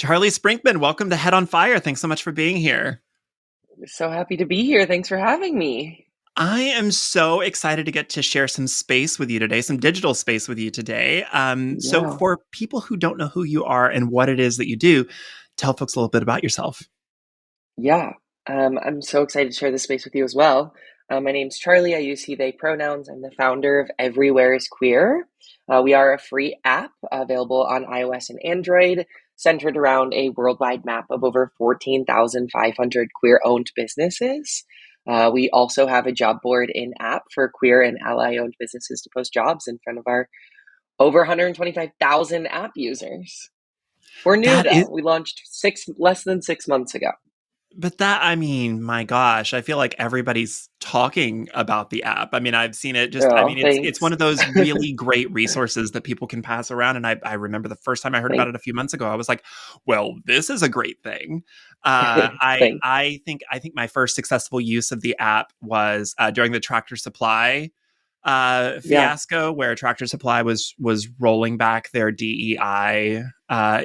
Charlie Sprinkman, welcome to Head on Fire. Thanks so much for being here. So happy to be here. Thanks for having me. I am so excited to get to share some space with you today, some digital space with you today. So, Yeah. for people who don't know who you are and what it is that you do, tell folks a little bit about yourself. Yeah. I'm so excited to share this space with you as well. My name's Charlie. I use he, they pronouns. I'm the founder of Everywhere is Queer. We are a free app available on iOS and Android, centered around a worldwide map of over 14,500 queer owned businesses. We also have a job board in app for queer and ally owned businesses to post jobs in front of our over 125,000 app users. We're new That though. is, We launched less than 6 months ago. but I mean, my gosh, I feel like everybody's talking about the app. I mean, I've seen it just, I Oh, mean, it's one thanks. of those really great resources that people can pass around. And I remember the first time I heard about Thank, it a few months ago, I was like, well, this is a great thing. thank. I think my first successful use of the app was during the Tractor Supply Yeah. fiasco, where Tractor Supply was rolling back their DEI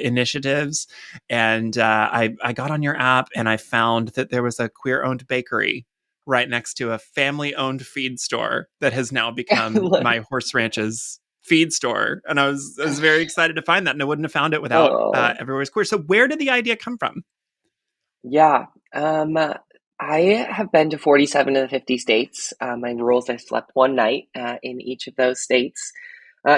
initiatives, and I got on your app and I found that there was a queer owned bakery right next to a family owned feed store that has now become my horse ranch's feed store, and I was very excited to find that, and I wouldn't have found it without Oh, Everywhere's Queer. So where did the idea come from? yeah. Um, I have been to 47 of the 50 states. My rules, I slept one night in each of those states.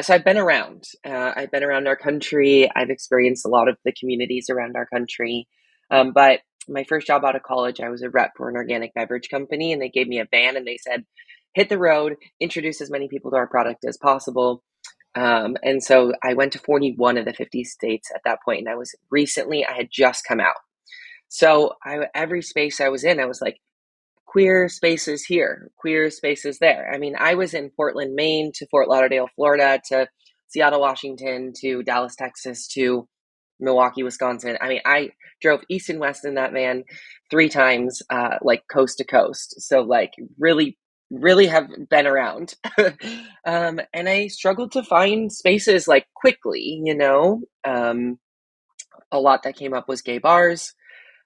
So I've been around. I've been around our country. I've experienced a lot of the communities around our country. But my first job out of college, I was a rep for an organic beverage company, and they gave me a van and they said, hit the road, introduce as many people to our product as possible. And so I went to 41 of the 50 states at that point, and I had just come out. So every space I was in, I was like, queer spaces here, queer spaces there. I mean, I was in Portland, Maine, to Fort Lauderdale, Florida, to Seattle, Washington, to Dallas, Texas, to Milwaukee, Wisconsin. I mean, I drove east and west in that van three times, like coast to coast. So, like, really, really have been around. And I struggled to find spaces like quickly, you know. A lot that came up was gay bars.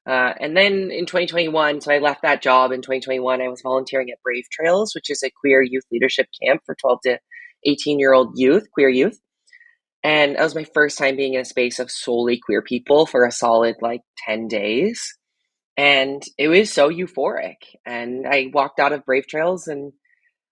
And then in 2021, so I left that job in 2021. I was volunteering at Brave Trails, which is a queer youth leadership camp for 12 to 18-year-old youth, queer youth. And that was my first time being in a space of solely queer people for a solid like 10 days. And it was so euphoric. And I walked out of Brave Trails and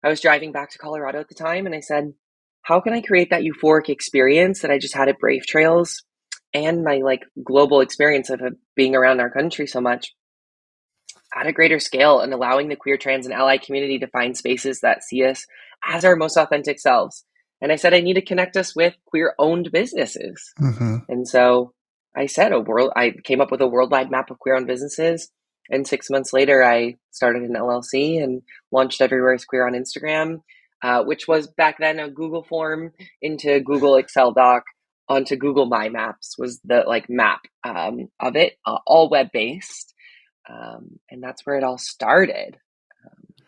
I was driving back to Colorado at the time. And I said, how can I create that euphoric experience that I just had at Brave Trails and my like global experience of being around our country so much at a greater scale and allowing the queer, trans, and ally community to find spaces that see us as our most authentic selves. And I said, I need to connect us with queer owned businesses. Mm-hmm. And so I came up with a worldwide map of queer owned businesses. And 6 months later, I started an LLC and launched Everywhere is Queer on Instagram, which was back then a Google form into Google Excel doc onto Google My Maps was the like map of it, all web based. And that's where it all started.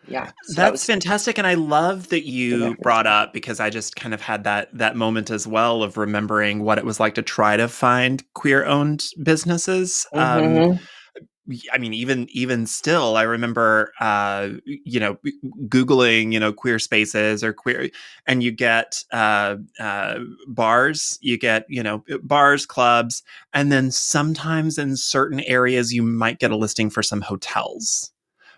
Yeah, so that That's was fantastic, and I love that the you brought mechanism. up, because I just kind of had that moment as well of remembering what it was like to try to find queer-owned businesses. Mm-hmm. I mean, even still, I remember, googling, queer spaces or queer, and you get bars, you get bars, clubs, and then sometimes in certain areas you might get a listing for some hotels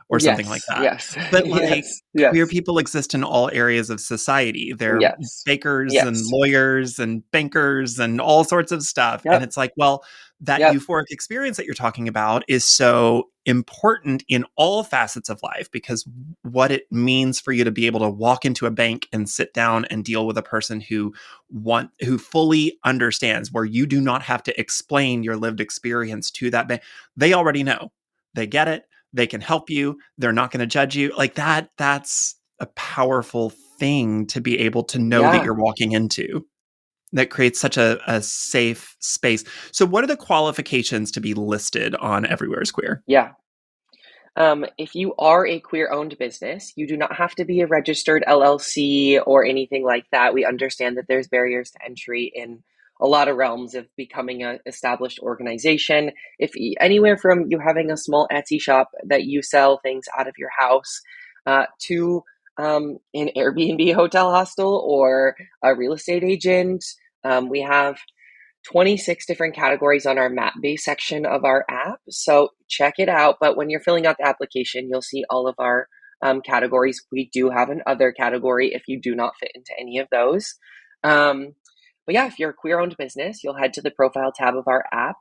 or something like Yes, that. yes, But like, yes, queer yes, people exist in all areas of society. They're yes, bakers and yes. lawyers and bankers and all sorts of stuff. And Yep, it's like, well, that yep. euphoric experience that you're talking about is so important in all facets of life, because what it means for you to be able to walk into a bank and sit down and deal with a person who fully understands, where you do not have to explain your lived experience to that bank. They already know. They get it. They can help you. They're not going to judge you. Like that's a powerful thing to be able to know that Yeah, you're walking into, that creates such a safe space. So what are the qualifications to be listed on Everywhere is Queer? yeah. If you are a queer owned business, you do not have to be a registered LLC or anything like that. We understand that there's barriers to entry in a lot of realms of becoming an established organization. If anywhere from you having a small Etsy shop that you sell things out of your house, to an Airbnb hotel hostel or a real estate agent. We have 26 different categories on our map based section of our app. So check it out. But when you're filling out the application, you'll see all of our categories. We do have an other category if you do not fit into any of those. But yeah, if you're a queer owned business, you'll head to the profile tab of our app,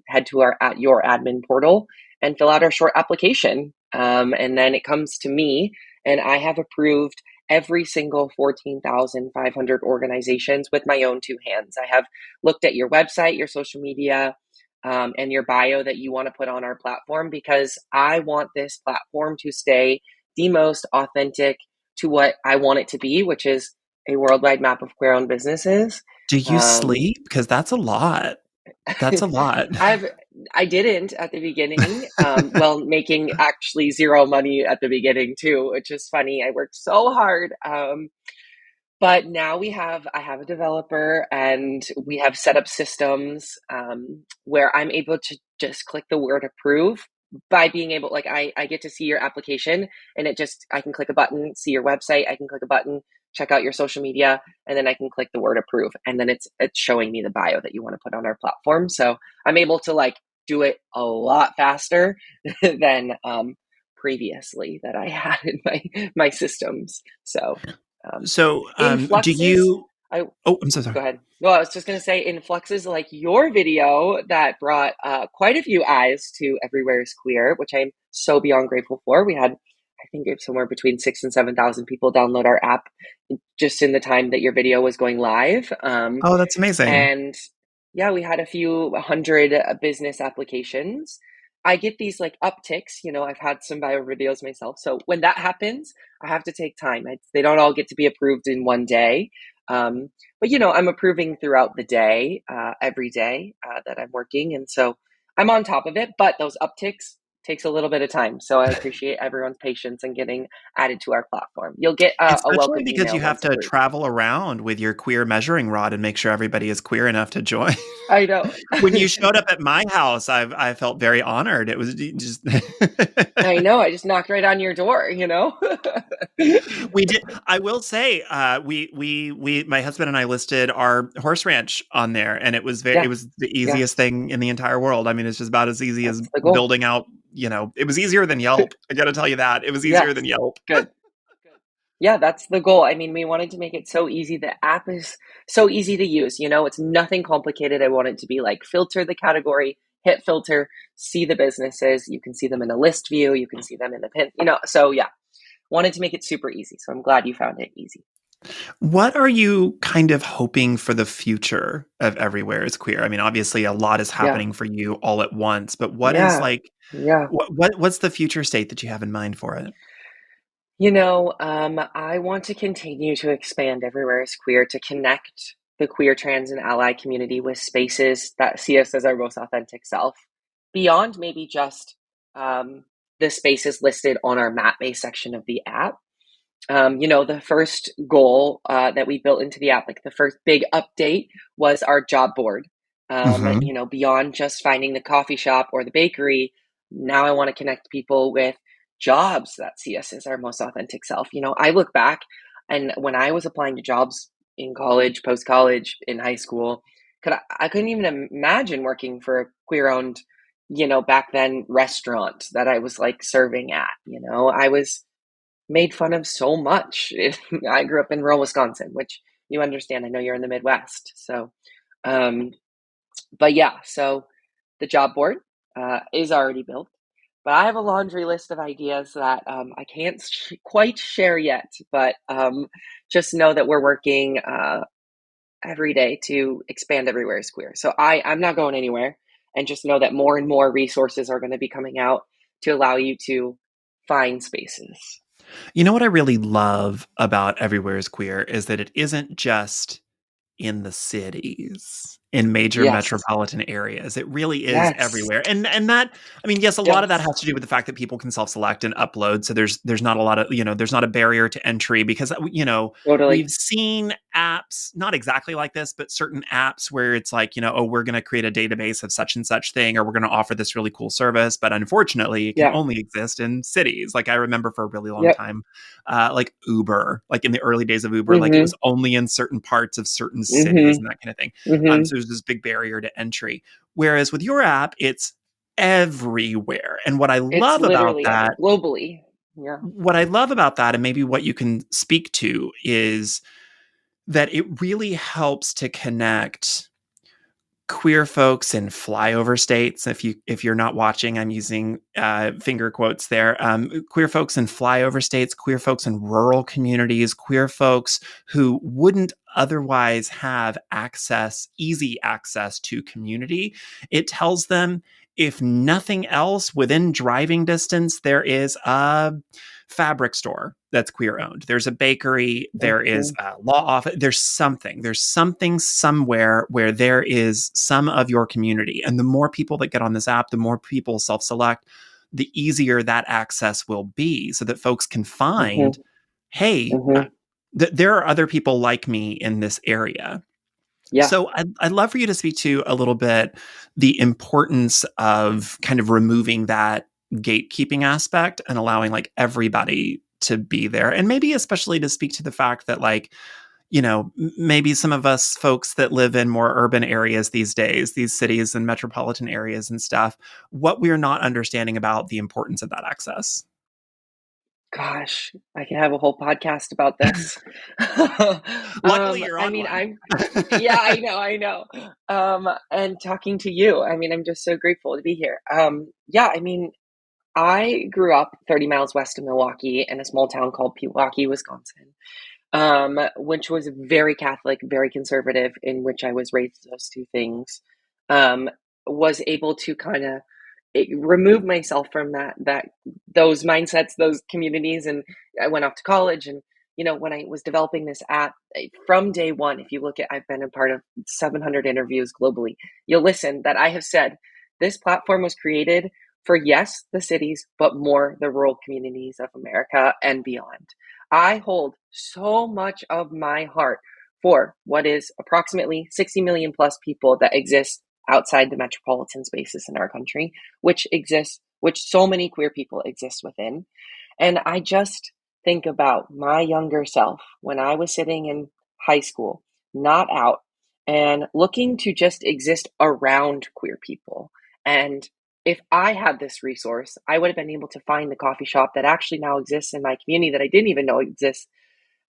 head to our at your admin portal and fill out our short application. And then it comes to me, and I have approved every single 14,500 organizations with my own two hands. I have looked at your website, your social media, and your bio that you want to put on our platform, because I want this platform to stay the most authentic to what I want it to be, which is a worldwide map of queer owned businesses. Do you Um, sleep? Because that's a lot. That's a lot. I've I didn't at the beginning, well, making actually zero money at the beginning too, which is funny. I worked so hard. But now I have a developer, and we have set up systems where I'm able to just click the word approve by being able, like, I get to see your application, and I can click a button, see your website, I can click a button, check out your social media, and then I can click the word approve. And then it's showing me the bio that you want to put on our platform. So I'm able to like do it a lot faster than previously that I had in my systems. So um, So, in do Fluxes, you? I Oh, I'm so sorry. go ahead. Well, I was just going to say, in Fluxes, like your video that brought quite a few eyes to Everywhere is Queer, which I'm so beyond grateful for. We had, I think, it's somewhere between 6 and 7,000 people download our app just in the time that your video was going live. Oh, that's amazing. And yeah, we had a few hundred business applications. I get these like upticks, I've had some bio videos myself. So when that happens, I have to take time. They don't all get to be approved in one day. Um, but I'm approving throughout the day, every day that I'm working. And so I'm on top of it, but those upticks takes a little bit of time. So I appreciate everyone's patience and getting added to our platform. You'll get a Especially welcome because you email have once to approved. travel around with your queer measuring rod and make sure everybody is queer enough to join. I know. When you showed up at my house, I felt very honored. It was just I know. I just knocked right on your door. we did. I will say, my husband and I listed our horse ranch on there, and it Yeah, was the yeah, easiest thing in the entire world. I mean, it's just about as easy as that's the goal. building out. It was easier than Yelp. I got to tell you that it was easier Yes, than Yelp. good. Yeah, that's the goal. I mean, we wanted to make it so easy. The app is so easy to use. It's nothing complicated. I want it to be like filter the category, hit filter, see the businesses. You can see them in a list view. You can see them in the pin. So yeah, wanted to make it super easy. So I'm glad you found it easy. What are you kind of hoping for the future of Everywhere is Queer? I mean, obviously, a lot is Yeah, happening for you all at once, but what is yeah, like yeah. what's the future state that you have in mind for it? I want to continue to expand Everywhere is Queer to connect the queer, trans, and ally community with spaces that see us as our most authentic self, beyond maybe just the spaces listed on our map based section of the app. The first goal that we built into the app, like the first big update, was our job board. Mhm. Beyond just finding the coffee shop or the bakery, now I want to connect people with jobs that see us as our most authentic self. I look back, and when I was applying to jobs in college, post college, in high school, I couldn't even imagine working for a queer owned, back then restaurant that I was like serving at. I was made fun of so much. I grew up in rural Wisconsin, which you understand. I know you're in the Midwest. So, um, but yeah, so the job board is already built, but I have a laundry list of ideas that I can't quite share yet. But just know that we're working every day to expand Everywhere is Queer. So I'm not going anywhere, and just know that more and more resources are going to be coming out to allow you to find spaces. You know what I really love about Everywhere is Queer is that it isn't just in the cities. in major Yes. metropolitan areas. It really is Yes. everywhere. And that, I mean, yes, a lot of that Yes. has to do with the fact that people can self-select and upload. So there's not a lot of, there's not a barrier to entry because Totally. we've seen apps, not exactly like this, but certain apps where it's like, oh, we're going to create a database of such and such thing, or we're going to offer this really cool service. But unfortunately, it can Yeah. only exist in cities. Like I remember for a really long Yep. time, like Uber, like in the early days of Uber, like it was Mhm. only in certain parts of certain cities Mhm. and that kind of thing. So Mhm. there's this big barrier to entry. Whereas with your app, it's everywhere. And what I It's love about literally ever that, globally. Yeah. and maybe what you can speak to is that it really helps to connect queer folks in flyover states. If you're not watching, I'm using finger quotes there. Queer folks in flyover states, queer folks in rural communities, queer folks who wouldn't otherwise have easy access to community. It tells them, if nothing else, within driving distance, there is a fabric store that's queer owned. There's a bakery. There is Mhm. a law office. There's something. There's something somewhere where there is some of your community. And the more people that get on this app, the more people self select, the easier that access will be so that folks can find, Mhm. hey, Mhm. there are other people like me in this area. Yeah. So I'd love for you to speak to a little bit the importance of kind of removing that gatekeeping aspect and allowing like everybody to be there. And maybe especially to speak to the fact that like, maybe some of us folks that live in more urban areas these days, these cities and metropolitan areas and stuff, what we're not understanding about the importance of that access. Gosh, I can have a whole podcast about this. Luckily, you're I on mean, one. yeah, I know. And talking to you, I mean, I'm just so grateful to be here. Yeah, I mean, I grew up 30 miles west of Milwaukee in a small town called Pewaukee, Wisconsin, which was very Catholic, very conservative, in which I was raised those two things. Um, was able to kind of remove myself from those mindsets, those communities, and I went off to college. And when I was developing this app from day one, if you look at, I've been a part of 700 interviews globally. You'll listen that I have said this platform was created for, yes, the cities, but more the rural communities of America and beyond. I hold so much of my heart for what is approximately 60 million plus people that exist outside the metropolitan spaces in our country, which so many queer people exist within. And I just think about my younger self when I was sitting in high school, not out, and looking to just exist around queer people. And if I had this resource, I would have been able to find the coffee shop that actually now exists in my community that I didn't even know exists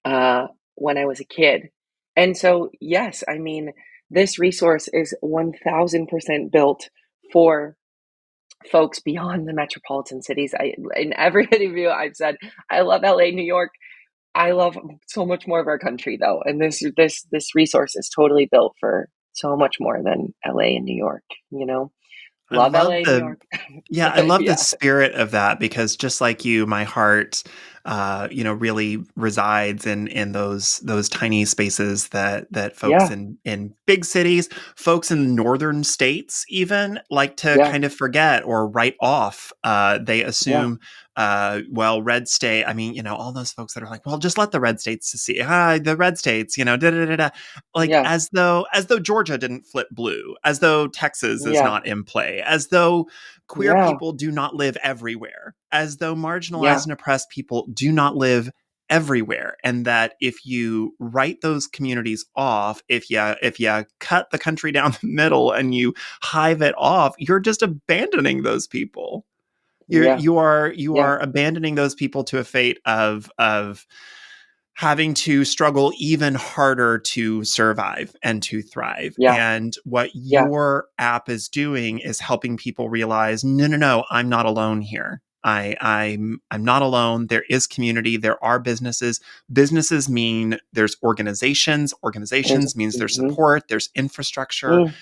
when I was a kid. And so, yes, I mean, this resource is 1000% built for folks beyond the metropolitan cities. In every interview, I've said, I love LA, New York. I love so much more of our country, though. And this resource is totally built for so much more than LA and New York. You know, I love love LA, New the York. Yeah, I But love the yeah, spirit of that because just like you, my heart, really resides in those tiny spaces that folks yeah, in big cities, folks in northern states, even like to yeah, kind of forget or write off. They yeah, assume, well, red state. I mean, all those folks that are like, well, just let the red states see. The red states, da da da da. Like yeah, as though Georgia didn't flip blue, as though Texas is yeah, not in play, as though queer yeah, people do not live everywhere, as though marginalized yeah, and oppressed people do not live everywhere, and that if you write those communities off, if you cut the country down the middle and you hive it off, you're just abandoning those people. You're yeah, you are you yeah, are abandoning those people to a fate of having to struggle even harder to survive and to thrive. yeah, And what yeah, your app is doing is helping people realize, no, no, no, I'm not alone here. I'm not alone. There is community. There are businesses. Businesses mean there's organizations. there's, Organizations means there's mhm, support. There's infrastructure, mm,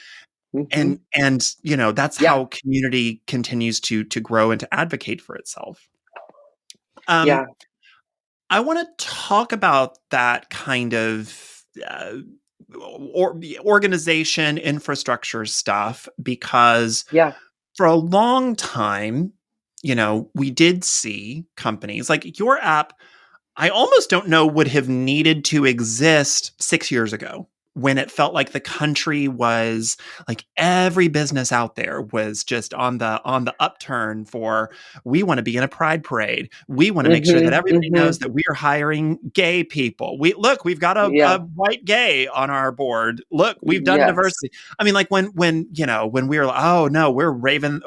and mhm, that's yeah, how community continues to grow and to advocate for itself. Um, yeah, I want to talk about that kind of. Uh, or organization infrastructure stuff, because Yeah. for a long time, we did see companies like your app. I almost don't know would have needed to exist 6 years ago, when it felt like the country was like every business out there was just on the upturn for, we want to be in a pride parade. We want to make sure that Mhm. everybody knows Mhm. that we are hiring gay people. We've got a Yeah. white gay on our board. Look, we've done Yes. diversity. I mean, like when we were like, oh no, we're waving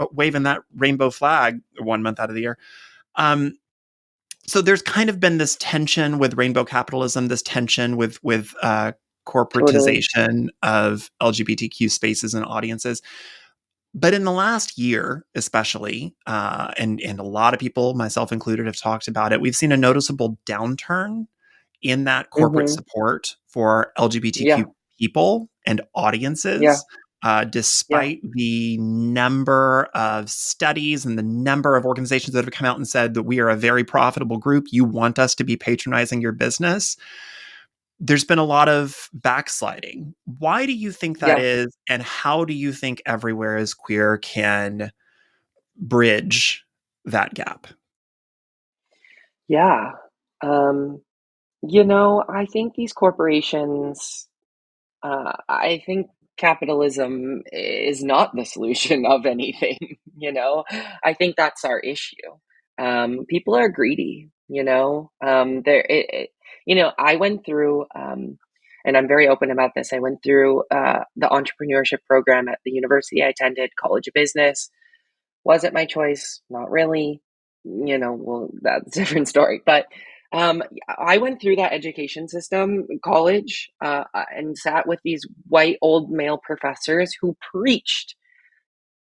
that rainbow flag 1 month out of the year. Um, so there's kind of been this tension with rainbow capitalism, this tension with Totally. corporatization of LGBTQ spaces and audiences. But in the last year, especially, and a lot of people, myself included, have talked about it. We've seen a noticeable downturn in that corporate Mhm. support for Yeah. LGBTQ people and Yeah. audiences, Yeah. despite the number of studies and the number of organizations that have come out and said that we are a very profitable group. You want us to be patronizing your business. There's been a lot of backsliding. Why do you think that Yeah. is? And how do you think Everywhere is Queer can bridge that gap? Yeah. Um, I think these corporations, I think capitalism is not the solution of anything, you know? I think that's our issue. People are greedy, I went through, and I'm very open about this. I went through the entrepreneurship program at the university I attended, College of Business. Was it my choice? Not really. Well, that's a different story. But I went through that education system, college, and sat with these white old male professors who preached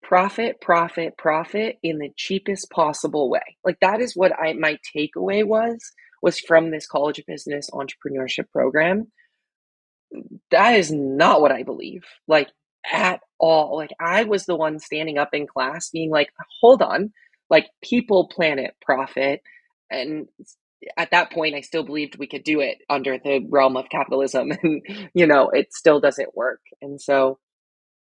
profit, profit, profit in the cheapest possible way. Like that is what my takeaway was from this College of Business entrepreneurship program. That is not what I believe, like, at all. Like, I was the one standing up in class being like, "Hold on, like, people, planet, profit," and at that point, I still believed we could do it under the realm of capitalism, and, it still doesn't work, and so,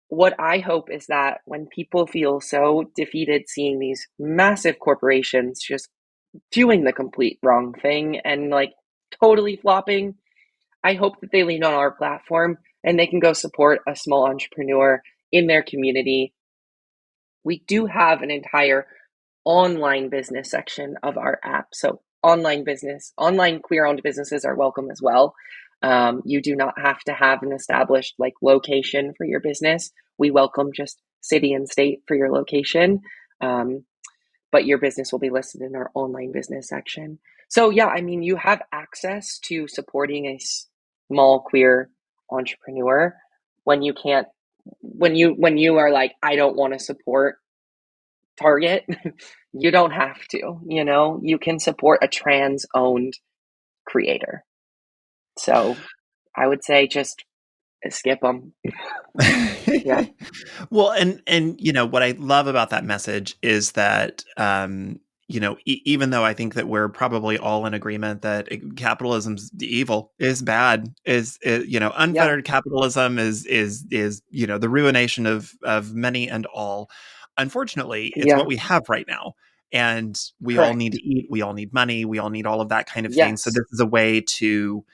what I hope is that when people feel so defeated seeing these massive corporations just doing the complete wrong thing and, like, totally flopping, I hope that they lean on our platform and they can go support a small entrepreneur in their community. We do have an entire online business section of our app. So, online queer owned businesses are welcome as well. You do not have to have an established like location for your business. We welcome just city and state for your location. Um, but your business will be listed in our online business section. So yeah, I mean, you have access to supporting a small queer entrepreneur when you can't when you are like, I don't want to support Target. You don't have to, you can support a trans owned creator. So I would say just skip them. Yeah. Well, and what I love about that message is that even though I think that we're probably all in agreement that capitalism's evil, is bad, Yeah. unfettered capitalism is the ruination of many and all. Unfortunately, it's what Yeah. we have right now. And we all need Correct. to eat, we all need money, we all need all of that kind of thing. So Yes. this is a way to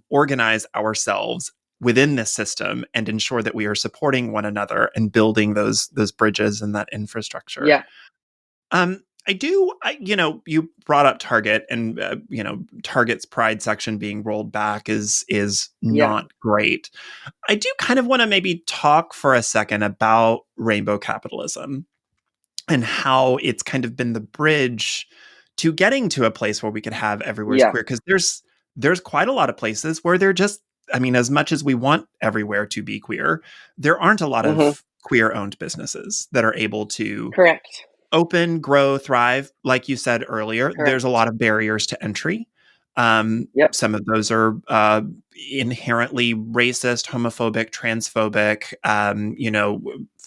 organize ourselves within this system and ensure that we are supporting one another and building those bridges and that infrastructure. Yeah. You brought up Target, and Target's Pride section being rolled back is Yeah. not great. I do kind of want to maybe talk for a second about rainbow capitalism and how it's kind of been the bridge to getting to a place where we could have Everywhere's Yeah. Queer, because there's quite a lot of places where they're just, I mean, as much as we want everywhere to be queer, there aren't a lot Hmm. of queer owned businesses that are able to Correct. open, grow, thrive. Like you said earlier, there's a Correct. lot of barriers to entry. Yep. Some of those are inherently racist, homophobic, transphobic.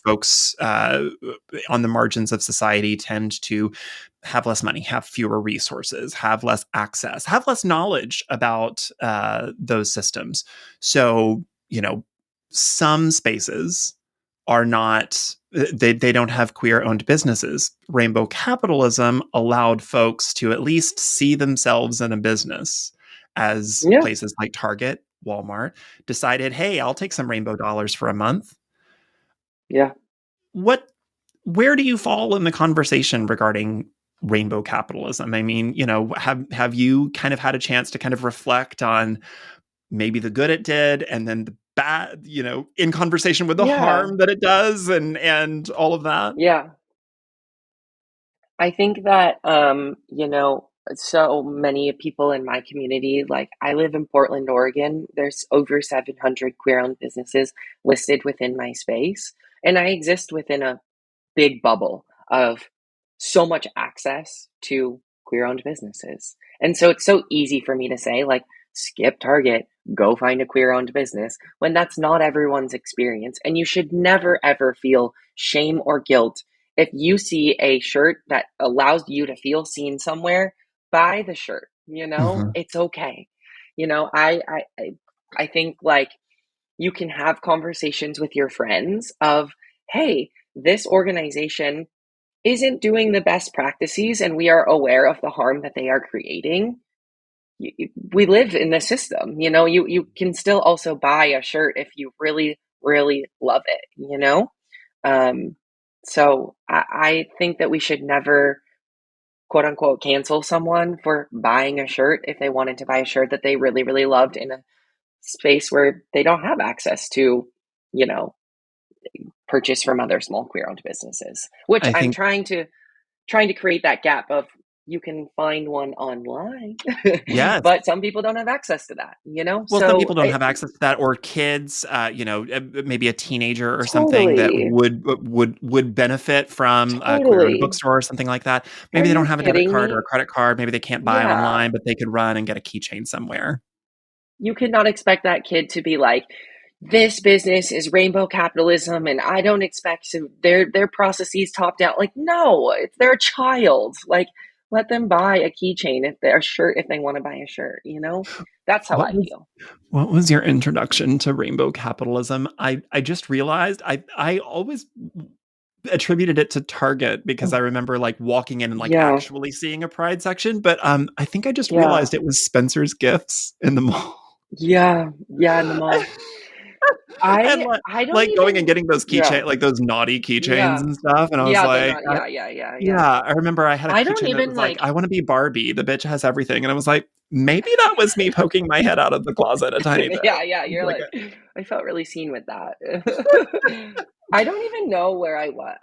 Folks on the margins of society tend to have less money, have fewer resources, have less access, have less knowledge about those systems. So you know, some spaces are not, they don't have queer owned businesses. Rainbow capitalism allowed folks to at least see themselves in a business, as Yeah, places like Target, Walmart decided, hey, I'll take some rainbow dollars for a month. yeah, What, where do you fall in the conversation regarding rainbow capitalism? I mean, have you kind of had a chance to kind of reflect on maybe the good it did, and then the bad, in conversation with the yeah, harm that it does, and all of that? yeah. I think that, so many people in my community, like I live in Portland, Oregon. There's over 700 queer-owned businesses listed within my space, and I exist within a big bubble of so much access to queer-owned businesses. And so it's so easy for me to say, like, skip Target, go find a queer-owned business, when that's not everyone's experience. And you should never, ever feel shame or guilt if you see a shirt that allows you to feel seen somewhere, buy the shirt. Mhm. It's okay. I think like you can have conversations with your friends of, hey, this organization isn't doing the best practices and we are aware of the harm that they are creating. We live in the system. You can still also buy a shirt if you really, really love it. Um, so I think that we should never, quote unquote, cancel someone for buying a shirt if they wanted to buy a shirt that they really, really loved in a space where they don't have access to, you know, purchase from other small queer owned businesses, which I I'm think, trying to create that gap of you can find one online, yes. but some people don't have access to that. Well, some So people don't have access to that, or kids, maybe a teenager or something that totally, would benefit from a queer-owned totally. bookstore or something like that. Are Maybe they don't you have a debit kidding card or a me? credit card. Maybe they can't buy Yeah. online, but they could run and get a keychain somewhere. You could not expect that kid to be like, this business is rainbow capitalism and I don't expect their processes top down. Like, no, if they're a child, like let them buy a keychain if they're a shirt if they want to buy a shirt. That's how What I was feel. what was your introduction to rainbow capitalism? I just realized I always attributed it to Target, because I remember like walking in and like Yeah, actually seeing a pride section, but I think I just yeah, realized it was Spencer's Gifts in the mall. yeah, yeah, in the mall. And I like I don't like going and even getting those yeah, keychain like those naughty keychains yeah. and stuff, and I was Yeah, the like, not yeah, yeah, yeah, yeah. yeah, I remember I had a I don't keychain that even was like, like "I wanna be Barbie, the bitch has everything," and I was like, maybe that was me poking my head out of the closet a tiny bit. yeah, yeah, It's you're like like, I felt really seen with that. I don't even know where I was.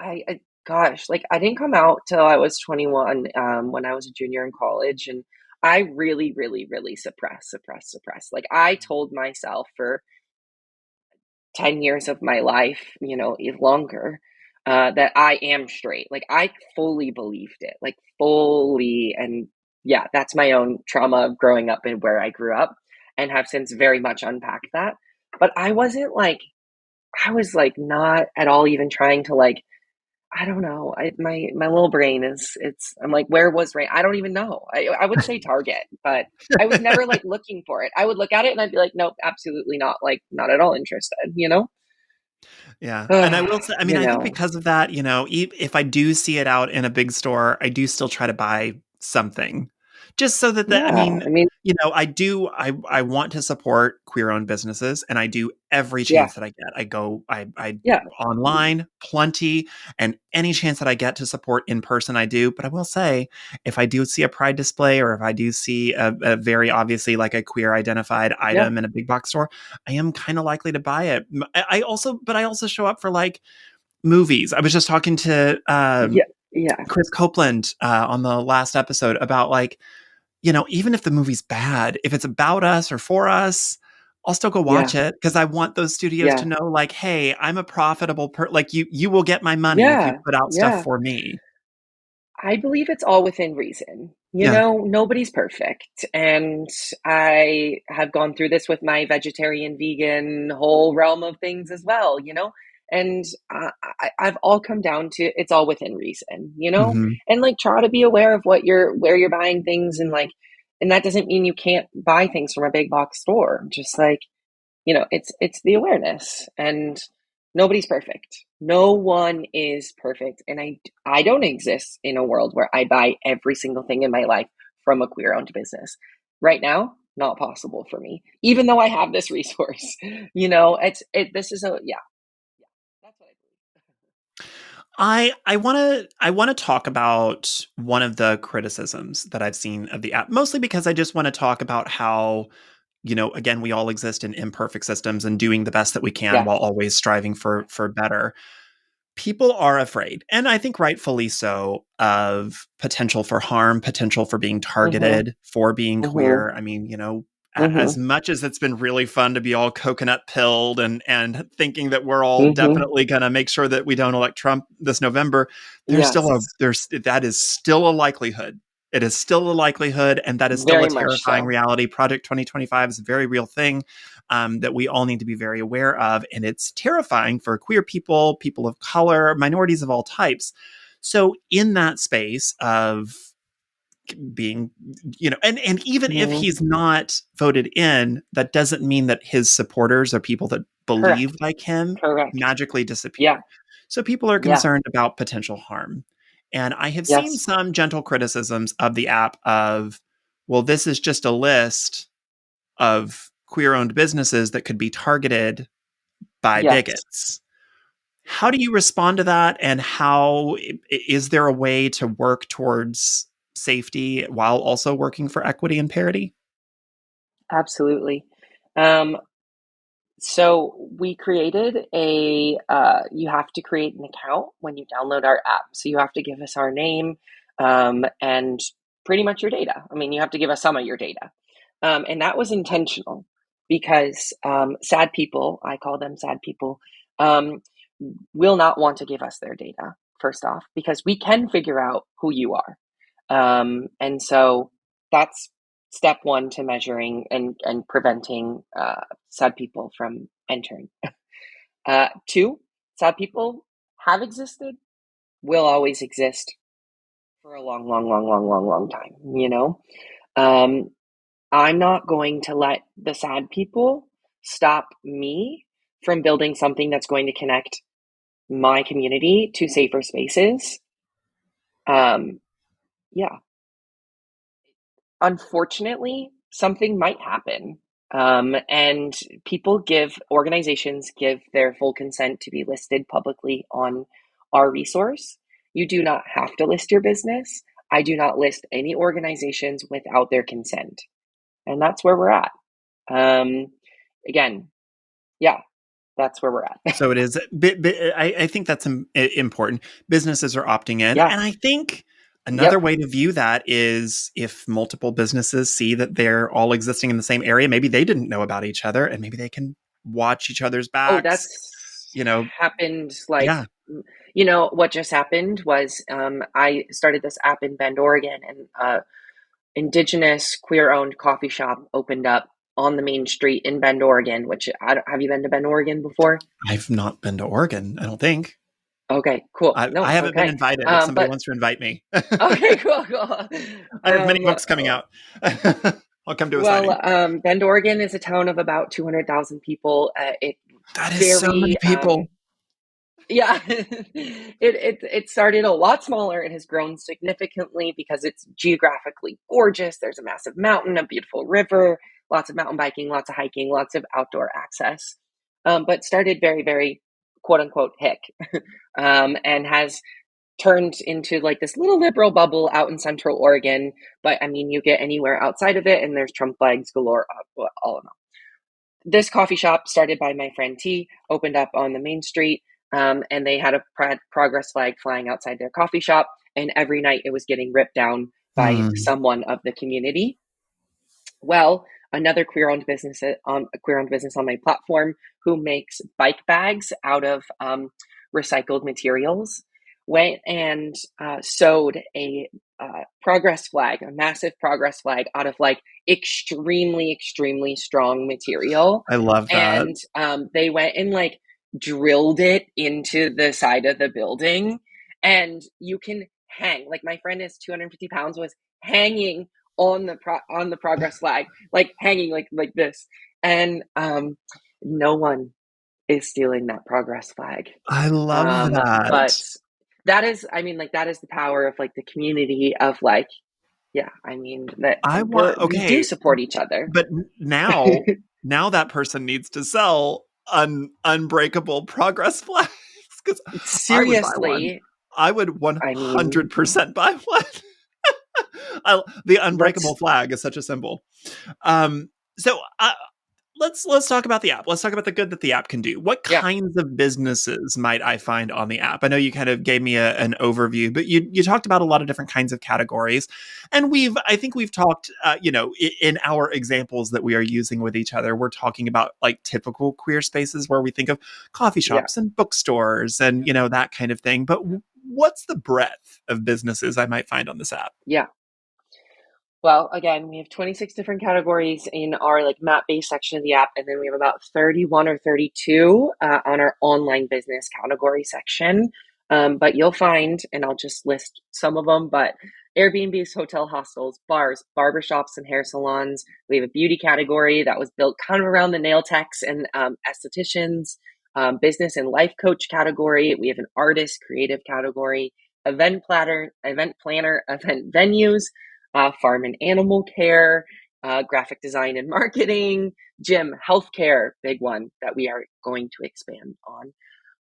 Gosh, like I didn't come out till I was 21, when I was a junior in college, and I really, really, really suppressed. Like I told myself for 10 years of my life, even longer, that I am straight. Like I fully believed it, like fully. And yeah, that's my own trauma of growing up and where I grew up and have since very much unpacked that. But I was like not at all even trying to like, I don't know. My little brain I'm like, where was rain? I don't even know. I would say Target, but I was never like looking for it. I would look at it and I'd be like, nope, absolutely not. Like, not at all interested. Yeah, and I will say, I mean, You I think know, because of that, if I do see it out in a big store, I do still try to buy something, just so that I yeah, mean, I mean, I want to support queer-owned businesses, and I do every yeah, chance that I get. I yeah, online plenty, and any chance that I get to support in person, I do. But I will say, if I do see a pride display, or if I do see a very obviously like a queer identified yeah, item in a big box store, I am kind of likely to buy it. But I also show up for like movies. I was just talking to yeah, yeah, Chris Copeland on the last episode about like, even if the movie's bad, if it's about us or for us, I'll still go watch yeah, it, because I want those studios to yeah, know, like, hey, I'm a profitable like you will get my money if you yeah, put out stuff yeah. for me. I believe it's all within reason. Yeah. Nobody's perfect. And I have gone through this with my vegetarian, vegan, whole realm of things as well. And I've all come down to it's all within reason. Hmm. And like try to be aware of where you're buying things and like, and that doesn't mean you can't buy things from a big box store. Just like, it's the awareness, and nobody's perfect. No one is perfect, and I don't exist in a world where I buy every single thing in my life from a queer owned business. Right now, not possible for me, even though I have this resource. This is a yeah, yeah. That's what I I want to talk about one of the criticisms that I've seen of the app, mostly because I just want to talk about how, again, we all exist in imperfect systems and doing the best that we can believe. while always striving for better. People are afraid, and I think rightfully so, of potential for harm, potential for being Yeah. Mhm. targeted for being Mhm. queer. I mean, as Mhm. much as it's been really fun to be all coconut pilled and thinking that we're all Mhm. definitely going to make sure that we don't elect Trump this November, Yes. that is still a likelihood. It is still a likelihood, and that is still a Very much terrifying so. reality. Project 2025 is a very real thing that we all need to be very aware of. And it's terrifying for queer people, people of color, minorities of all types. So, in that space of being, and even if Mhm. he's not voted in, that doesn't mean that his supporters or people that believe Correct. like him Correct. magically Yeah. disappear. So, people are Yeah. concerned about potential harm. And I have seen Yes. some gentle criticisms of the app of, well, this is just a list of queer owned businesses that could be targeted by Yes. bigots. How do you respond to that? And how is there a way to work towards safety while also working for equity and parity? Absolutely. Um, so we created you have to create an account when you download our app. So you have to give us our name, and pretty much your data. I mean, you have to give us some of your data. And that was intentional because sad people, I call them sad people, um, will not want to give us their data, first off, because we can figure out who you are. And so that's step one to measuring and preventing sad people from entering. Two, sad people have existed, will always exist for a long, long, long, long, long, long time, Um, I'm not going to let the sad people stop me from building something that's going to connect my community to safer spaces. Um, yeah, unfortunately, something might happen. And organizations give their full consent to be listed publicly on our resource. You do not have to list your business. I do not list any organizations without their consent. And that's where we're at. Um, Again, yeah, that's where we're at. So it is. I think that's important. Businesses are opting in, Yeah. and I think another Yep. way to view that is if multiple businesses see that they're all existing in the same area, maybe they didn't know about each other, and maybe they can watch each other's Oh, backs. that's You know, happened like, yeah, what just happened was I started this app in Bend, Oregon, and indigenous queer owned coffee shop opened up on the main street in Bend, Oregon, which have you been to Bend, Oregon before? I've not been to Oregon. I don't think. Okay, cool. I No, haven't been okay. invited. If somebody But wants to invite me, okay, cool, cool. I have many books coming out. I'll come to a signing. Bend, Oregon is a town of about 200,000 people. It That is so many very people. Yeah, it started a lot smaller. It has grown significantly because it's geographically gorgeous. There's a massive mountain, a beautiful river, lots of mountain biking, lots of hiking, lots of outdoor access. But started very, very quote unquote hick, and has turned into like this little liberal bubble out in Central Oregon. But I mean, you get anywhere outside of it, and there's Trump flags galore all in all. This coffee shop, started by my friend T, opened up on the main street, and they had a progress flag flying outside their coffee shop. And every night it was getting ripped down by Hmm. someone of the community. Well, another queer owned business on my platform who makes bike bags out of recycled materials went and sewed a progress flag, a massive progress flag out of like extremely, extremely strong material. I love that. And they went and like drilled it into the side of the building. And you can hang, like my friend is 250 pounds, was hanging on the progress flag, like hanging like this. And No one is stealing that progress flag. I love But that. that is, I mean, like that is the power of like the community of like, yeah, I mean that I want we do okay, support each other. but now that person needs to sell unbreakable progress flags because I would buy one. Seriously, I would I mean, 100% buy one. The let's, unbreakable flag is such a symbol. Um, so let's talk about the app. Let's talk about the good that the app can do. What yeah, kinds of businesses might I find on the app? I know you kind of gave me an overview, but you talked about a lot of different kinds of categories, and I think we've talked, in our examples that we are using with each other, we're talking about like typical queer spaces where we think of coffee yeah, shops and bookstores and that kind of thing. But what's the breadth of businesses I might find on this app? yeah. Well, again, we have 26 different categories in our like map-based section of the app, and then we have about 31 or 32 on our online business category section. But you'll find, and I'll just list some of them, but Airbnbs, hotel, hostels, bars, barbershops, and hair salons. We have a beauty category that was built kind of around the nail techs and estheticians. Business and life coach category. We have an artist creative category, event planner, event venues, farm and animal care, graphic design and marketing, gym, healthcare, big one that we are going to expand on.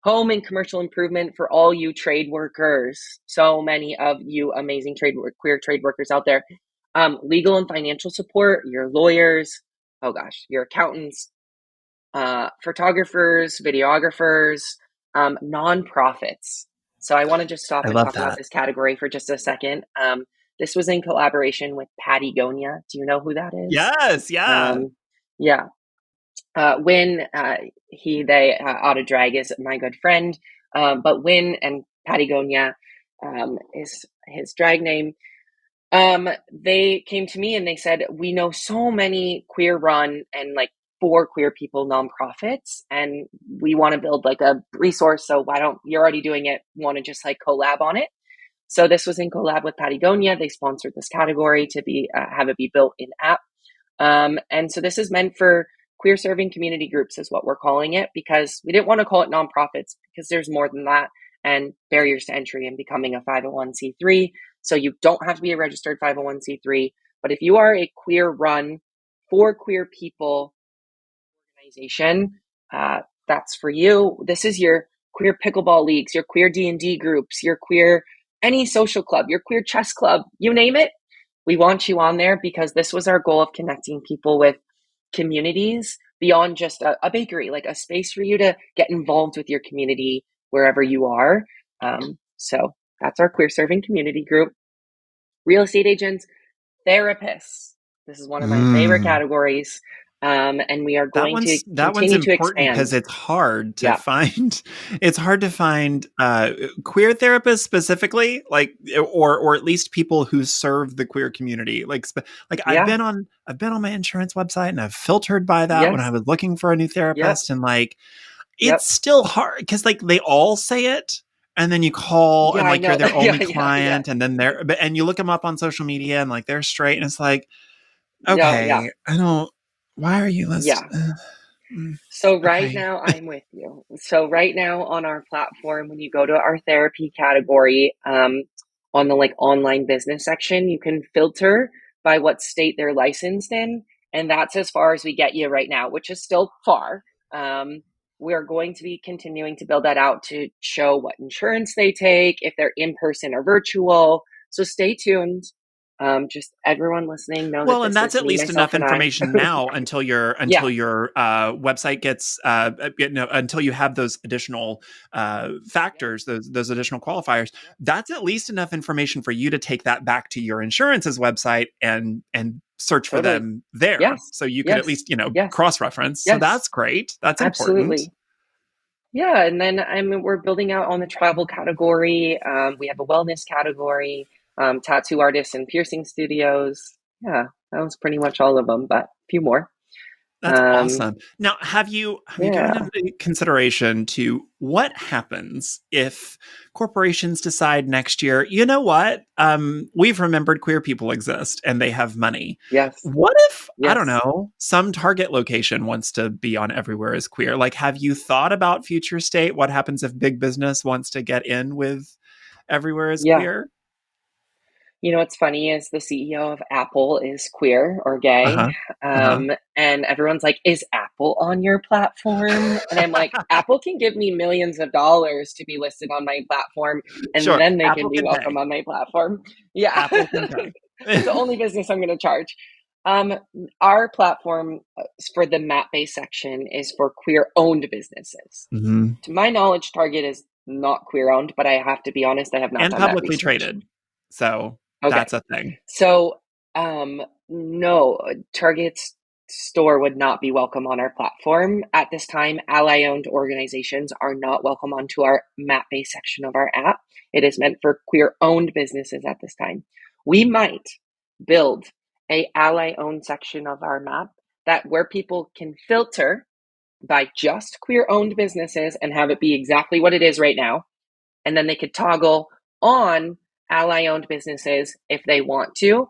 Home and commercial improvement for all you trade workers. So many of you amazing queer trade workers out there. Legal and financial support, your lawyers, oh gosh, your accountants, photographers, videographers, nonprofits. So I want to just stop I and love talk about that. this category for just a second. This was in collaboration with Patagonia. Do you know who that is? Yes, yeah. Yeah. Win, they, Auto Drag is my good friend. But Win and Patagonia is his drag name. They came to me and they said, we know so many queer run and like for queer people nonprofits, and we want to build like a resource. So why don't you're already doing it? Want to just like collab on it? So this was in collab with Patagonia. They sponsored this category to be have it be built in app. And so this is meant for queer serving community groups, is what we're calling it, because we didn't want to call it nonprofits because there's more than that and barriers to entry and becoming a 501c3. So you don't have to be a registered 501c3. But if you are a queer run for queer people organization, that's for you. This is your queer pickleball leagues, your queer D&D groups, your queer any social club, your queer chess club, you name it. We want you on there because this was our goal of connecting people with communities beyond just a bakery, like a space for you to get involved with your community wherever you are. So that's our queer serving community group. Real estate agents, therapists. This is one of my favorite Mm. categories. And we are going to That one's continue to important expand. because it's hard to Yeah. find. It's hard to find queer therapists specifically, like or at least people who serve the queer community. Like Yeah. I've been on my insurance website and I've filtered by that when I Yes. was looking for a new Yep. therapist, and like Yep. it's still hard because like they all say it. And then you call Yeah, and I like you're know. their Yeah, only yeah, yeah. client, and then and you look them up on social media and like they're straight, and it's like, No, yeah. okay, I don't. Why are you list? Yeah. So right Okay. now I'm with you. So right now on our platform, when you go to our therapy category, on the like online business section, you can filter by what state they're licensed in. And that's as far as we get you right now, which is still far. Um, we are going to be continuing to build that out to show what insurance they take, if they're in person or virtual. So stay tuned. Just everyone listening, know that Well, and this that's is at me, least myself, enough and I. information now Yeah, until your website gets until you have those additional yeah, factors, those additional qualifiers. yeah, That's at least enough information for you to take that back to your insurance's website and search for totally. them there, Yes, so you could at yes, least yes, cross reference. So yes, that's great. That's important. absolutely. Yeah, and then we're building out on the travel category. We have a wellness category, tattoo artists and piercing studios. Yeah, that was pretty much all of them, but a few more. That's Um, awesome. Now, have you given yeah, any consideration to what happens if corporations decide next year, you know what? We've remembered queer people exist and they have money. yes, What if, I don't yes, know, some Target location wants to be on Everywhere is Queer? Like, have you thought about future state? What happens if big business wants to get in with Everywhere is yeah. Queer? You know what's funny is the CEO of Apple is queer or gay. Uh-huh. Uh-huh. And everyone's like, is Apple on your platform? And I'm like, Apple can give me millions of dollars to be listed on my platform, and Sure. then they can Apple be can welcome pay. on my platform. Yeah. Apple can pay. It's the only business I'm going to charge. Um, our platform for the map based section is for queer owned businesses. Mhm. To my knowledge, Target is not queer owned, but I have to be honest, I have not And done that publicly research. traded. So Okay. that's a thing. So, no, Target's store would not be welcome on our platform. At this time, ally owned organizations are not welcome onto our map based section of our app. It is meant for queer owned businesses at this time. We might build a ally owned section of our map that where people can filter by just queer owned businesses and have it be exactly what it is right now. And then they could toggle on ally owned businesses if they want to,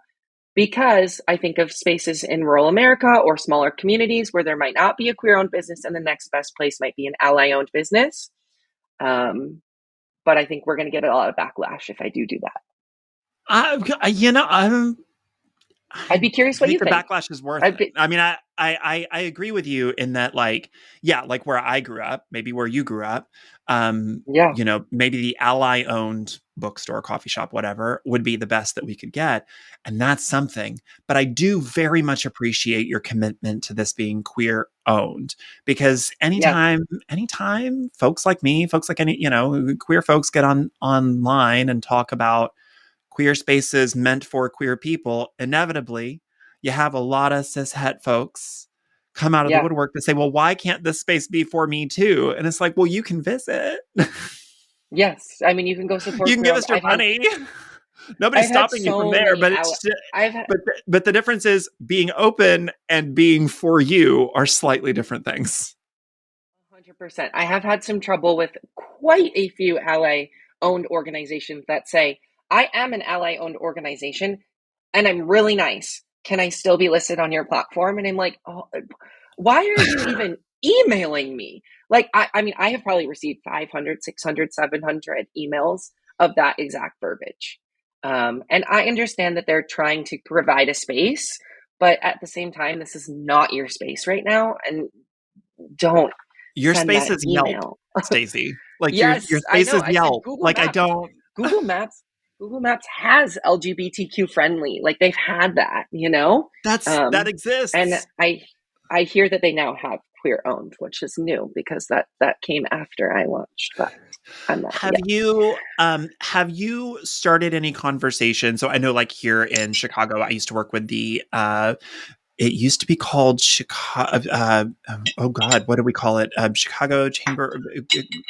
because I think of spaces in rural America or smaller communities where there might not be a queer owned business, and the next best place might be an ally owned business. Um, but I think we're going to get a lot of backlash if I do that. I'm I'd I be curious what think you the think. backlash is worth I'd it. be, I mean, I agree with you in that, like, yeah, like where I grew up, maybe where you grew up, yeah, maybe the ally owned bookstore, coffee shop, whatever, would be the best that we could get. And that's something. But I do very much appreciate your commitment to this being queer owned because yeah, anytime folks like me, folks like any, queer folks get on online and talk about queer spaces meant for queer people, inevitably, you have a lot of cis het folks come out of the yeah. woodwork to say, well, why can't this space be for me too? And it's like, well, you can visit. Yes. I mean, you can go support You can queer give owned. us your money. Nobody's I've had stopping you from so there, many but ally, I've had, but the difference is being open and being for you are slightly different things. 100%. I have had some trouble with quite a few ally owned organizations that say, I am an ally owned organization and I'm really nice. Can I still be listed on your platform? And I'm like, oh, why are you even emailing me? Like, I mean, I have probably received 500, 600, 700 emails of that exact verbiage. And I understand that they're trying to provide a space, but at the same time, this is not your space right now. And don't Your send space that is Yelp, email. Stacey. Like your Yes, I space know. is I said Yelp. Google Like I Maps. don't. Google Maps. Google Maps has LGBTQ friendly. Like they've had that, you know. That And exists. I hear that they now have queer owned, which is new because that came after I launched. But I'm not. Have Yeah, you started any conversation? So I know like here in Chicago, I used to work with the it used to be called Chicago. Oh God, what do we call it? Chicago Chamber,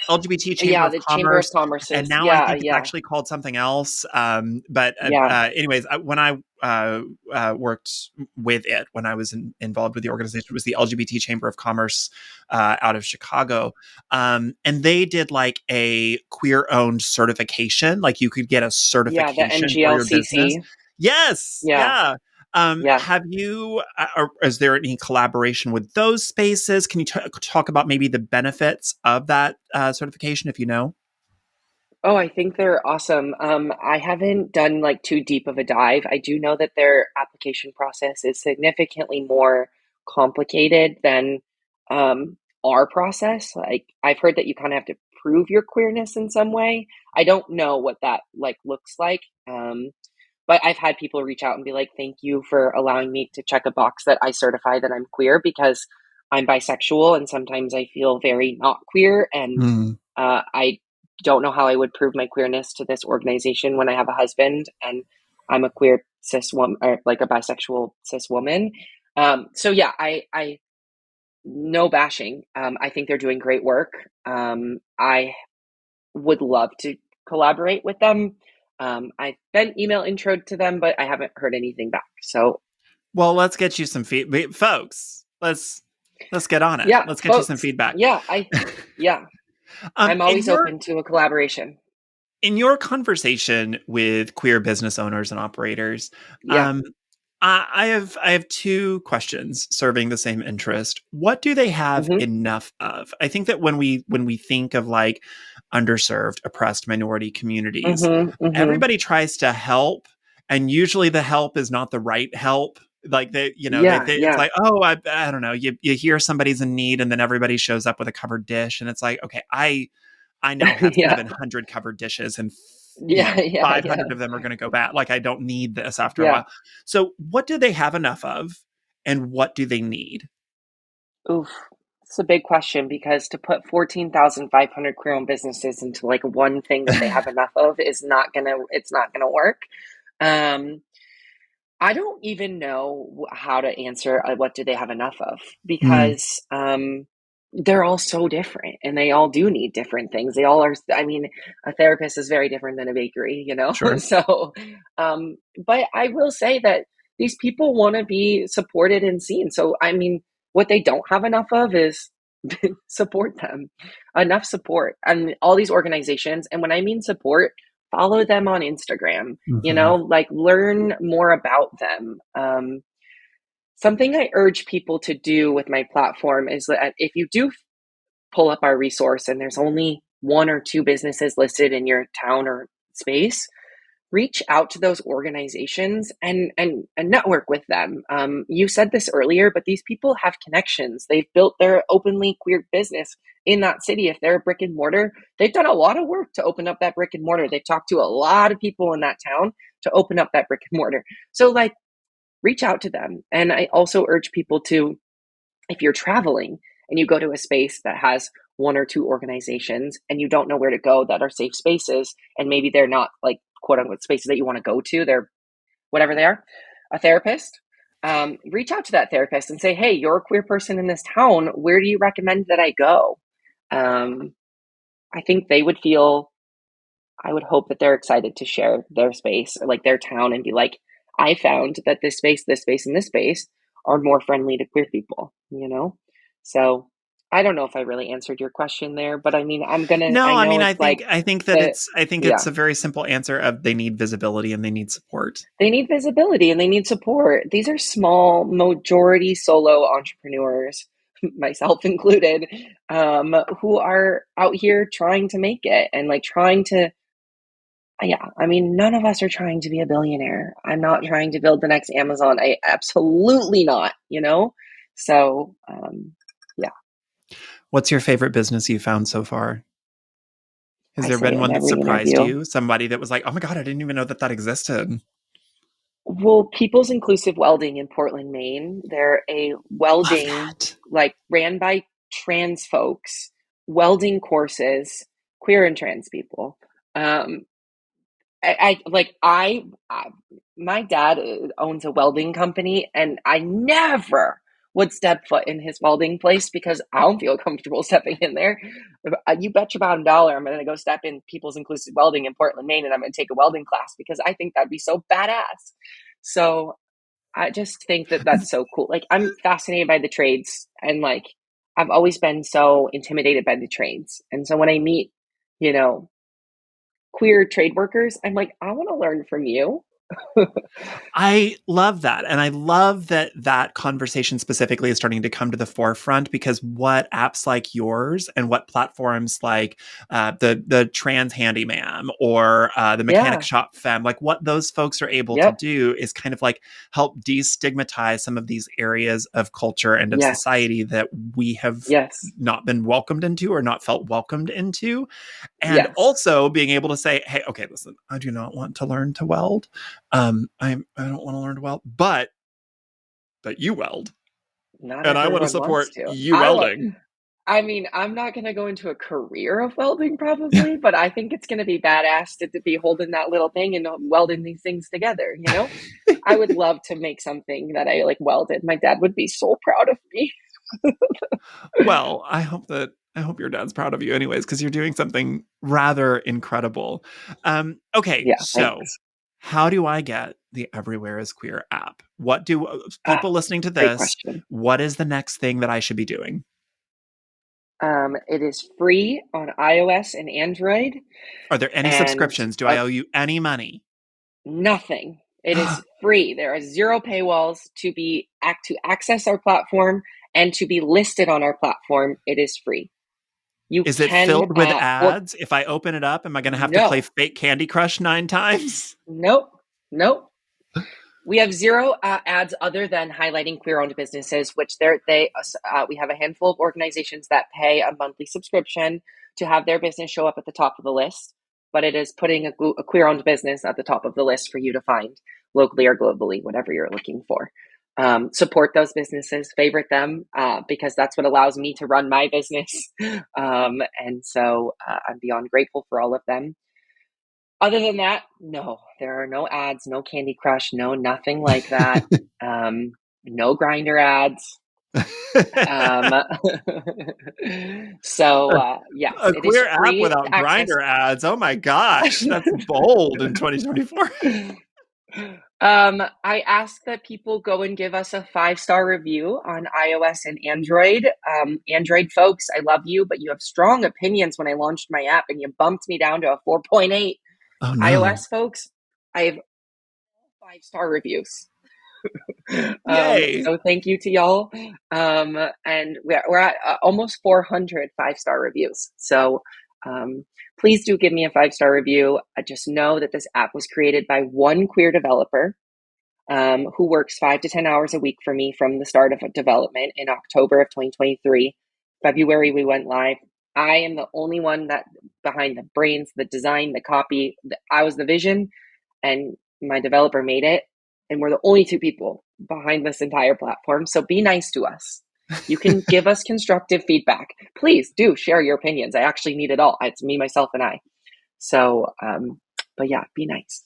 LGBT Chamber yeah. of The Chamber of Commerce, and Commerce's. now I Yeah, think it's yeah, actually called something else. But yeah, anyways, when I worked with it, when I was involved with the organization, it was the LGBT Chamber of Commerce out of Chicago, and they did like a queer-owned certification. Like you could get a yeah. The certification for your business. NGLCC. Yes, Yeah, yeah. yeah. Have you, or is there any collaboration with those spaces? Can you talk about maybe the benefits of that certification if you know? Oh, I think they're awesome. I haven't done like too deep of a dive. I do know that their application process is significantly more complicated than our process. Like I've heard that you kind of have to prove your queerness in some way. I don't know what that like looks like. But I've had people reach out and be like, "Thank you for allowing me to check a box that I certify that I'm queer because I'm bisexual and sometimes I feel very not queer and Mm. I don't know how I would prove my queerness to this organization when I have a husband and I'm a queer cis woman or like a bisexual cis woman." So yeah, I no bashing. I think they're doing great work. I would love to collaborate with them. I've been email introed to them, but I haven't heard anything back. So Well, let's get you some feedback, folks. Let's get on it. Yeah, Let's get you some folks. feedback. Yeah, I'm In always open to a collaboration. your conversation with queer business owners and operators, Yeah. um, I have two questions serving the same interest. What do they have Hmm. enough of? I think that when we think of like underserved, oppressed minority communities, Hmm. Hmm. everybody tries to help, and usually the help is not the right help. Like Yeah, it's yeah. like, oh, I don't know. You hear somebody's in need, and then everybody shows up with a covered dish, and it's like, okay, I now have Yeah. 700 covered dishes and Yeah, yeah, yeah. 500 of them are going to go bad. Like I don't need this after a Yeah. while. So what do they have enough of and what do they need? Oof. It's a big question because to put 14,500 queer-owned businesses into like one thing that they have enough of is it's not gonna work. Um, I don't even know how to answer what do they have enough of Mm, because they're all so different and they all do need different things. They all are. I mean, a therapist is very different than a bakery, you know? sure. So, but I will say that these people want to be supported and seen. So, I mean, what they don't have enough of is support them, enough support. And all these organizations, and when I mean support, follow them on Instagram, Hmm. like learn more about them. Something I urge people to do with my platform is that if you do pull up our resource and there's only one or two businesses listed in your town or space, reach out to those organizations and network with them. You said this earlier, but these people have connections. They've built their openly queer business in that city. If they're a brick and mortar, they've done a lot of work to open up that brick and mortar. They've talked to a lot of people in that town to open up that brick and mortar. So, like, reach out to them. And I also urge people to, if you're traveling and you go to a space that has one or two organizations and you don't know where to go that are safe spaces, and maybe they're not like quote unquote spaces that you want to go to, they're whatever they are, a therapist, reach out to that therapist and say, hey, you're a queer person in this town. Where do you recommend that I go? Um, I think they would feel, I would hope that they're excited to share their space or like their town and be like, I found that this space, and this space are more friendly to queer people? So I don't know if I really answered your question there, but I mean, No, I I know mean it's like I think that the, it's yeah, a very simple answer of they need visibility and they need support. they need visibility and they need support. These are small, majority solo entrepreneurs, myself included, who are out here trying to make it and like trying to. Yeah, I mean, none of us are trying to be a billionaire. I'm not trying to build the next Amazon. I absolutely not. So, yeah, What's your favorite business you found so far? Has I there say been it in one that every surprised interview. you? Somebody that was like, "Oh my god, I didn't even know that existed." Well, People's Inclusive Welding in Portland, Maine, they're a Love welding, that. like ran by trans folks, welding courses, queer and trans people. Um, I my dad owns a welding company, and I never would step foot in his welding place because I don't feel comfortable stepping in there. You bet your bottom dollar I'm going to go step in People's Inclusive Welding in Portland, Maine, and I'm going to take a welding class because I think that'd be so badass. So I just think that that's so cool. Like, I'm fascinated by the trades, and like I've always been so intimidated by the trades. And so when I meet, you know, queer trade workers, I'm like, I want to learn from you. I love that. And I love that that conversation specifically is starting to come to the forefront because what apps like yours and what platforms like the trans handyman or the mechanic Yeah. shop femme, like what those folks are able to Yep. do is kind of like help destigmatize some of these areas of culture and of Yes. society that we have Yes. not been welcomed into or not felt welcomed into, and Yes. also being able to say, hey, okay, listen, I do not want to learn to weld. I don't want to learn to weld, but you weld, Not and I want to everyone wants support to. you welding. I mean, I'm not going to go into a career of welding probably, but I think it's going to be badass to be holding that little thing and welding these things together. I would love to make something that I like welded. My dad would be so proud of me. Well, I hope your dad's proud of you anyways, because you're doing something rather incredible. Okay, Yeah, so thanks. How do I get the Everywhere is Queer app? What do Ah, people listening to great this, question. what is the next thing that I should be doing? It is free on iOS and Android, Are there any and subscriptions? Do I owe you any money? nothing. It is free. There are zero paywalls to access our platform and to be listed on our platform. It is free. You Is it can filled with or ads? If I open it up, am I going to have to play no, fake Candy Crush 9 times? nope, nope. We have zero ads other than highlighting queer-owned businesses, which we have a handful of organizations that pay a monthly subscription to have their business show up at the top of the list. But it is putting a queer-owned business at the top of the list for you to find locally or globally, whatever you're looking for. Support those businesses, favorite them, because that's what allows me to run my business. And so I'm beyond grateful for all of them. Other than that, no, there are no ads, no Candy Crush, no nothing like that. No grinder ads. Um, yes, A it is queer app free without to access. grinder ads. Oh my gosh, that's bold in 2024. I ask that people go and give us a 5-star review on iOS and Android. Android folks, I love you, but you have strong opinions when I launched my app and you bumped me down to a 4.8. Oh no. iOS folks, I have 5-star reviews. Yay. So thank you to y'all. And we're at almost 400 5-star reviews. So please do give me a 5-star review. I just know that this app was created by one queer developer who works 5 to 10 hours a week for me from the start of development in October of 2023. February, we went live. I am the only one that behind the brains, the design, the copy. I was the vision, and my developer made it. And we're the only two people behind this entire platform. So be nice to us. You can give us constructive feedback. Please do share your opinions. I actually need it all. It's me, myself, and I. So, but yeah, be nice.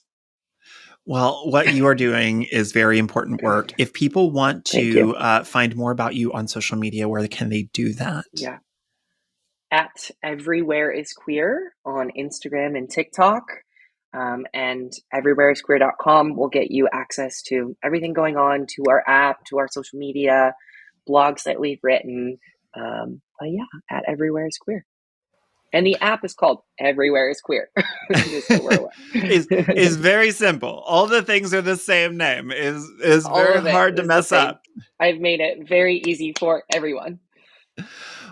Well, what you are doing is very important work. If people want Thank you. to find more about you on social media, where can they do that? Yeah. At Everywhere is Queer on Instagram and TikTok. And everywhereisqueer.com will get you access to everything going on, to our app, to our social media, blogs that we've written. But yeah, at Everywhere is Queer. And the app is called Everywhere is Queer, just so we're is aware. very simple. All the things are the same name. Is All very of it hard to is the mess same. up. I've made it very easy for everyone.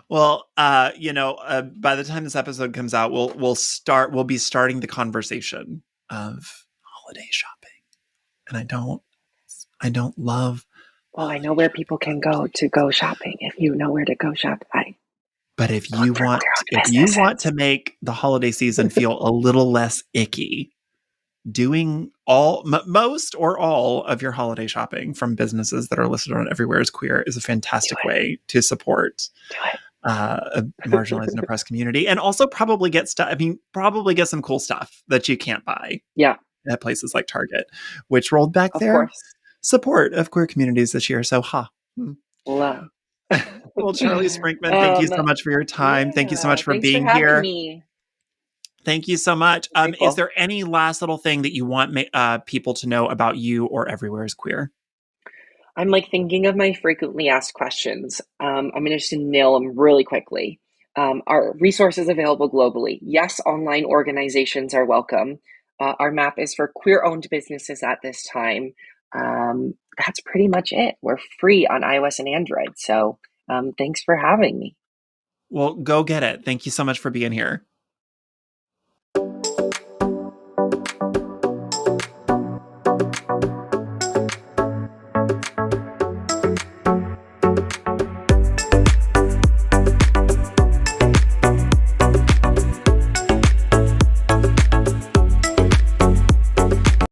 Well, by the time this episode comes out, we'll be starting the conversation of holiday shopping. And I don't love Well, I know holiday where shopping people can conversations. go to go shopping. If you know where to go shop, I But look for queer-owned if you want businesses. to make the holiday season feel a little less icky, doing most or all of your holiday shopping from businesses that are listed on Everywhere is Queer is a Do fantastic it. way to support Do a marginalized and oppressed community, and also probably get stuff. I mean, probably get some cool stuff that you can't buy Yeah, at places like Target, which rolled back of their course. support of queer communities this year. So, ha. Hmm. Love. Well, Charlie Sprinkman, thank you so much for your time. Thank you so Yeah, much for thanks for being having here. me. Thank you so much. Very Is cool. there any last little thing that you want people to know about you or Everywhere is Queer? I'm like thinking of my frequently asked questions. I'm going to just nail them really quickly. Are resources available globally? Yes, online organizations are welcome. Our map is for queer owned businesses at this time. That's pretty much it. We're free on iOS and Android. So thanks for having me. Well, go get it. Thank you so much for being here.